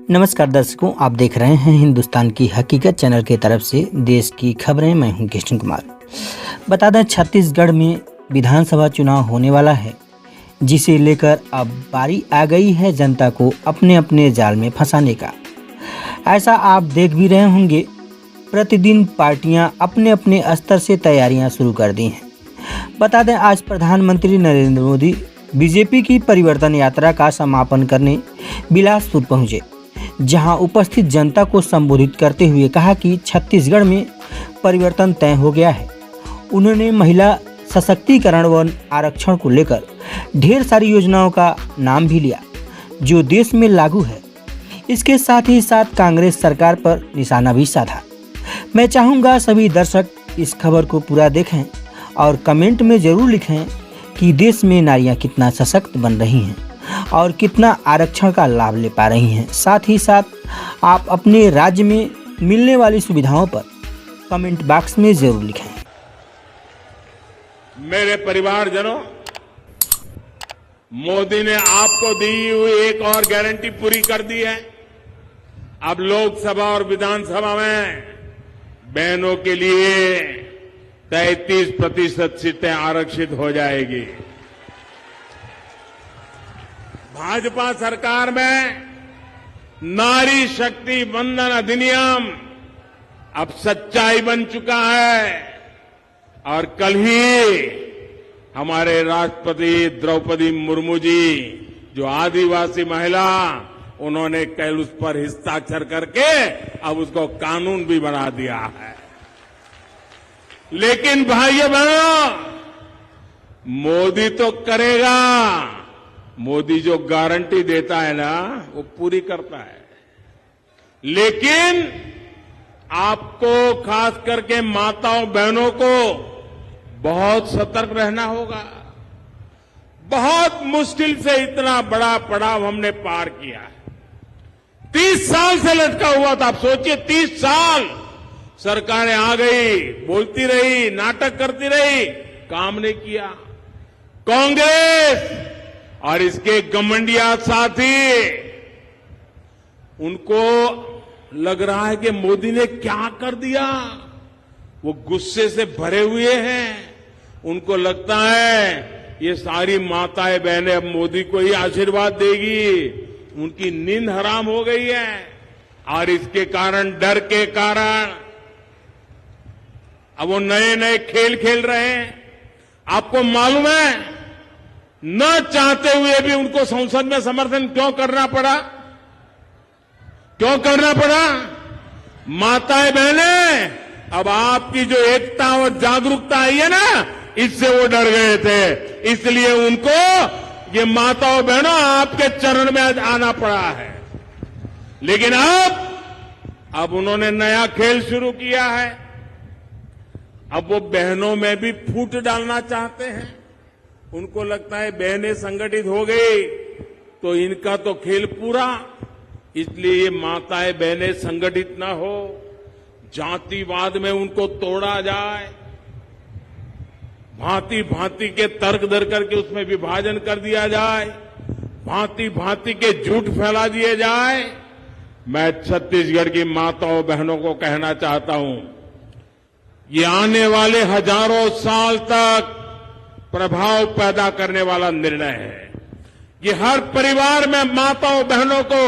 नमस्कार दर्शकों, आप देख रहे हैं हिंदुस्तान की हकीकत चैनल की तरफ से देश की खबरें। मैं हूं कृष्ण कुमार। बता दें, छत्तीसगढ़ में विधानसभा चुनाव होने वाला है, जिसे लेकर अब बारी आ गई है जनता को अपने अपने जाल में फंसाने का। ऐसा आप देख भी रहे होंगे, प्रतिदिन पार्टियां अपने अपने स्तर से तैयारियां शुरू कर दी हैं। बता दें, आज प्रधानमंत्री नरेंद्र मोदी बीजेपी की परिवर्तन यात्रा का समापन करने बिलासपुर पहुंचे, जहां उपस्थित जनता को संबोधित करते हुए कहा कि छत्तीसगढ़ में परिवर्तन तय हो गया है। उन्होंने महिला सशक्तिकरण व आरक्षण को लेकर ढेर सारी योजनाओं का नाम भी लिया, जो देश में लागू है। इसके साथ ही साथ कांग्रेस सरकार पर निशाना भी साधा। मैं चाहूँगा सभी दर्शक इस खबर को पूरा देखें और कमेंट में ज़रूर लिखें कि देश में नारियां कितना सशक्त बन रही हैं और कितना आरक्षण का लाभ ले पा रही हैं। साथ ही साथ आप अपने राज्य में मिलने वाली सुविधाओं पर कमेंट बॉक्स में जरूर लिखें। मेरे परिवारजनों, मोदी ने आपको दी हुई एक और गारंटी पूरी कर दी है। अब लोकसभा और विधानसभा में बहनों के लिए 33% सीटें आरक्षित हो जाएगी। भाजपा सरकार में नारी शक्ति वंदन अधिनियम अब सच्चाई बन चुका है और कल ही हमारे राष्ट्रपति द्रौपदी मुर्मू जी, जो आदिवासी महिला, उन्होंने कल उस पर हस्ताक्षर करके अब उसको कानून भी बना दिया है। लेकिन भाइयों बहनों, मोदी तो करेगा। मोदी जो गारंटी देता है ना, वो पूरी करता है। लेकिन आपको, खास करके माताओं बहनों को बहुत सतर्क रहना होगा। बहुत मुश्किल से इतना बड़ा पड़ाव हमने पार किया है। 30 साल से लटका हुआ था। आप सोचिए, 30 साल सरकारें आ गई, बोलती रही, नाटक करती रही, काम नहीं किया। कांग्रेस और इसके घमंडिया साथी, उनको लग रहा है कि मोदी ने क्या कर दिया। वो गुस्से से भरे हुए हैं। उनको लगता है ये सारी माताएं बहनें अब मोदी को ही आशीर्वाद देगी। उनकी नींद हराम हो गई है और इसके कारण, डर के कारण, अब वो नए नए खेल खेल रहे हैं। आपको मालूम है, न चाहते हुए भी उनको संसद में समर्थन क्यों करना पड़ा? क्यों करना पड़ा? माताएं बहनें, अब आपकी जो एकता और जागरूकता आई है ना, इससे वो डर गए थे। इसलिए उनको, ये माताओं बहनों, आपके चरण में आज आना पड़ा है। लेकिन अब उन्होंने नया खेल शुरू किया है। अब वो बहनों में भी फूट डालना चाहते हैं। उनको लगता है बहनें संगठित हो गई तो इनका तो खेल पूरा। इसलिए ये माताएं बहनें संगठित ना हो, जातिवाद में उनको तोड़ा जाए, भांति भांति के तर्क दर करके उसमें विभाजन कर दिया जाए, भांति भांति के झूठ फैला दिए जाए। मैं छत्तीसगढ़ की माताओं बहनों को कहना चाहता हूं, ये आने वाले हजारों साल तक प्रभाव पैदा करने वाला निर्णय है। ये हर परिवार में माताओं बहनों को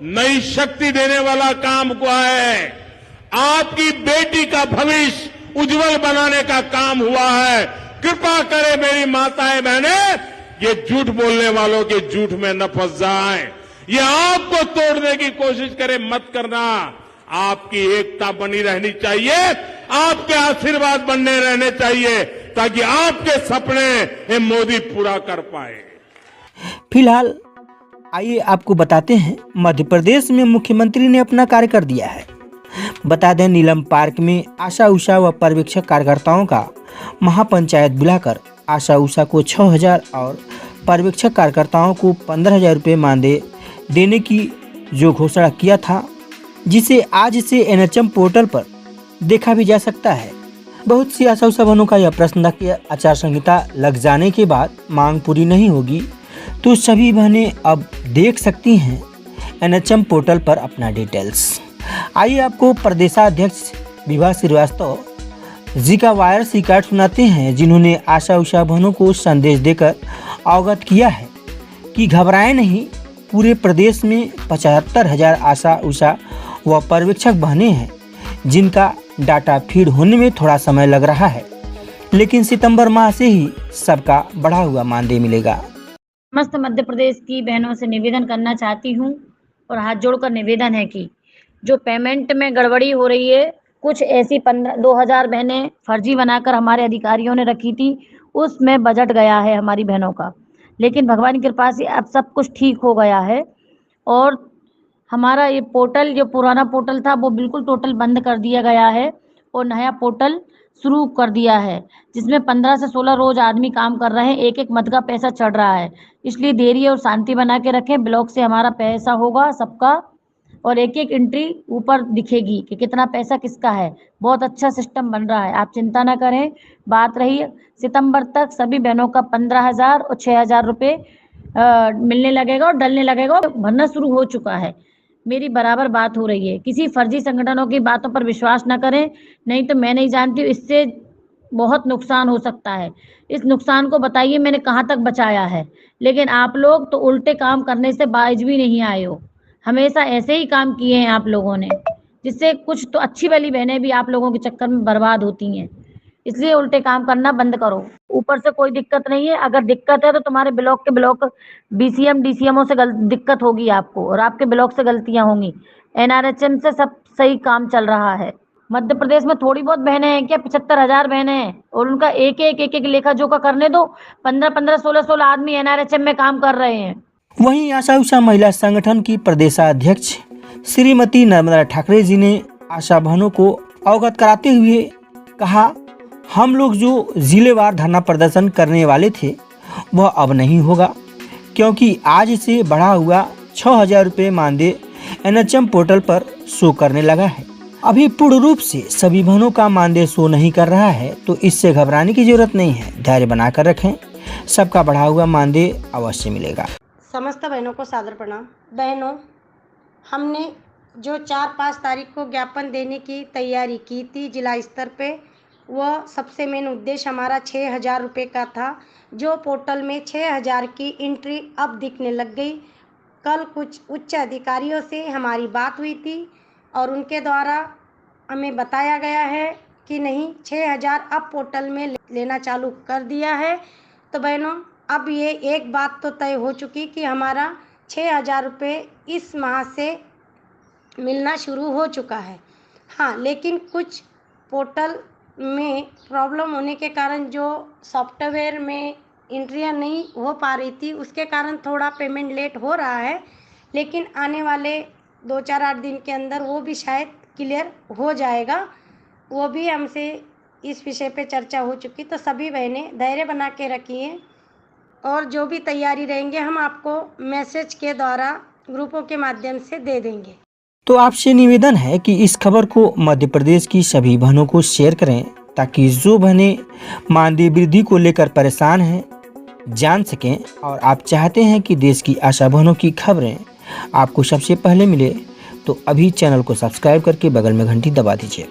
नई शक्ति देने वाला काम हुआ है। आपकी बेटी का भविष्य उज्जवल बनाने का काम हुआ है। कृपा करें मेरी माताएं बहनें, ये झूठ बोलने वालों के झूठ में न फंस जाएं। ये आपको तोड़ने की कोशिश करे, मत करना। आपकी एकता बनी रहनी चाहिए, आपके आशीर्वाद बनने रहने चाहिए, ताकि आपके सपने ये मोदी पूरा कर पाए। फिलहाल आइए आपको बताते हैं, मध्य प्रदेश में मुख्यमंत्री ने अपना कार्य कर दिया है। बता दें, नीलम पार्क में आशा उषा व पर्यवेक्षक कार्यकर्ताओं का महापंचायत बुलाकर आशा उषा को 6,000 और पर्यवेक्षक कार्यकर्ताओं को 15,000 रुपये मानदेय देने की जो घोषणा किया था, जिसे आज से एनएचएम पोर्टल पर देखा भी जा सकता है। बहुत सी आशा उषा बहनों का यह प्रश्न था कि आचार संहिता लग जाने के बाद मांग पूरी नहीं होगी तो सभी बहनें अब देख सकती हैं NHM पोर्टल पर अपना डिटेल्स। आइए आपको प्रदेशाध्यक्ष विभा श्रीवास्तव जी का वायरस रिकॉर्ड सुनाते हैं, जिन्होंने आशा उषा बहनों को संदेश देकर अवगत किया है कि घबराएं नहीं। पूरे प्रदेश में 75,000 आशा उषा व पर्यवेक्षक बहनें हैं, जिनका डाटा फीड होने में थोड़ा समय लग रहा है, लेकिन सितंबर माह से ही सबका बढ़ा हुआ मानदेय मिलेगा। समस्त मध्य प्रदेश की बहनों से निवेदन करना चाहती हूँ और हाथ जोड़कर निवेदन है कि जो पेमेंट में गड़बड़ी हो रही है, कुछ ऐसी 2,000 बहनें फर्जी बनाकर हमारे अधिकारियों ने रखी थी, उसमें बजट गया है हमारी बहनों का। लेकिन भगवान की कृपा से अब सब कुछ ठीक हो गया है और हमारा ये पोर्टल, जो पुराना पोर्टल था, वो बिल्कुल टोटल बंद कर दिया गया है और नया पोर्टल शुरू कर दिया है, जिसमें 15 से 16 रोज आदमी काम कर रहे हैं। एक एक मद का पैसा चढ़ रहा है, इसलिए धैर्य और शांति बना के रखें। ब्लॉक से हमारा पैसा होगा सबका और एक एक एंट्री ऊपर दिखेगी कि कितना पैसा किसका है। बहुत अच्छा सिस्टम बन रहा है, आप चिंता ना करें। बात रही सितंबर तक सभी बहनों का 15,000 और 6,000 रुपये मिलने लगेगा और डलने लगेगा और भरना शुरू हो चुका है। मेरी बराबर बात हो रही है। किसी फर्जी संगठनों की बातों पर विश्वास न करें, नहीं तो मैं नहीं जानती हूँ, इससे बहुत नुकसान हो सकता है। इस नुकसान को बताइए मैंने कहाँ तक बचाया है, लेकिन आप लोग तो उल्टे काम करने से बाज भी नहीं आए हो। हमेशा ऐसे ही काम किए हैं आप लोगों ने, जिससे कुछ तो अच्छी वाली बहनें भी आप लोगों के चक्कर में बर्बाद होती हैं। इसलिए उल्टे काम करना बंद करो। ऊपर से कोई दिक्कत नहीं है, अगर दिक्कत है तो तुम्हारे ब्लॉक के ब्लॉक BCM DCMओ से दिक्कत होगी आपको और आपके ब्लॉक से गलतियां होंगी। NRHM से सब सही काम चल रहा है। मध्य प्रदेश में थोड़ी बहुत बहनें हैं क्या? 75,000 बहनें हैं और उनका एक एक लेखा जोखा करने दो। 15 16 आदमी NRHM में काम कर रहे हैं। वहीं आशा उषा महिला संगठन की प्रदेशाध्यक्ष श्रीमती नर्मदा ठाकरे जी ने आशा बहनों को अवगत कराते हुए कहा, हम लोग जो जिलेवार धरना प्रदर्शन करने वाले थे वह अब नहीं होगा, क्योंकि आज से बढ़ा हुआ 6,000 रुपये मानदेय NHM पोर्टल पर शो करने लगा है। अभी पूर्ण रूप से सभी बहनों का मानदेय शो नहीं कर रहा है, तो इससे घबराने की जरूरत नहीं है। धैर्य बनाकर रखें, सबका बढ़ा हुआ मानदेय अवश्य मिलेगा। समस्त बहनों को सादर प्रणाम। बहनों, हमने जो 4-5 तारीख को ज्ञापन देने की तैयारी की थी जिला स्तर पे, वह सबसे मेन उद्देश्य हमारा 6,000 रुपये का था, जो पोर्टल में 6,000 की एंट्री अब दिखने लग गई। कल कुछ उच्च अधिकारियों से हमारी बात हुई थी और उनके द्वारा हमें बताया गया है कि नहीं, 6,000 अब पोर्टल में लेना चालू कर दिया है। तो बहनों, अब ये एक बात तो तय हो चुकी कि हमारा 6,000 रुपये इस माह से मिलना शुरू हो चुका है। हाँ, लेकिन कुछ पोर्टल में प्रॉब्लम होने के कारण जो सॉफ्टवेयर में एंट्रियां नहीं हो पा रही थी, उसके कारण थोड़ा पेमेंट लेट हो रहा है, लेकिन आने वाले 2-4-8 दिन के अंदर वो भी शायद क्लियर हो जाएगा। वो भी हमसे इस विषय पे चर्चा हो चुकी। तो सभी बहनें धैर्य बना के रखिए और जो भी तैयारी रहेंगे हम आपको मैसेज के द्वारा ग्रुपों के माध्यम से दे देंगे। तो आपसे निवेदन है कि इस खबर को मध्य प्रदेश की सभी बहनों को शेयर करें, ताकि जो बहनें मानदेय वृद्धि को लेकर परेशान हैं जान सकें और आप चाहते हैं कि देश की आशा बहनों की खबरें आपको सबसे पहले मिले, तो अभी चैनल को सब्सक्राइब करके बगल में घंटी दबा दीजिए।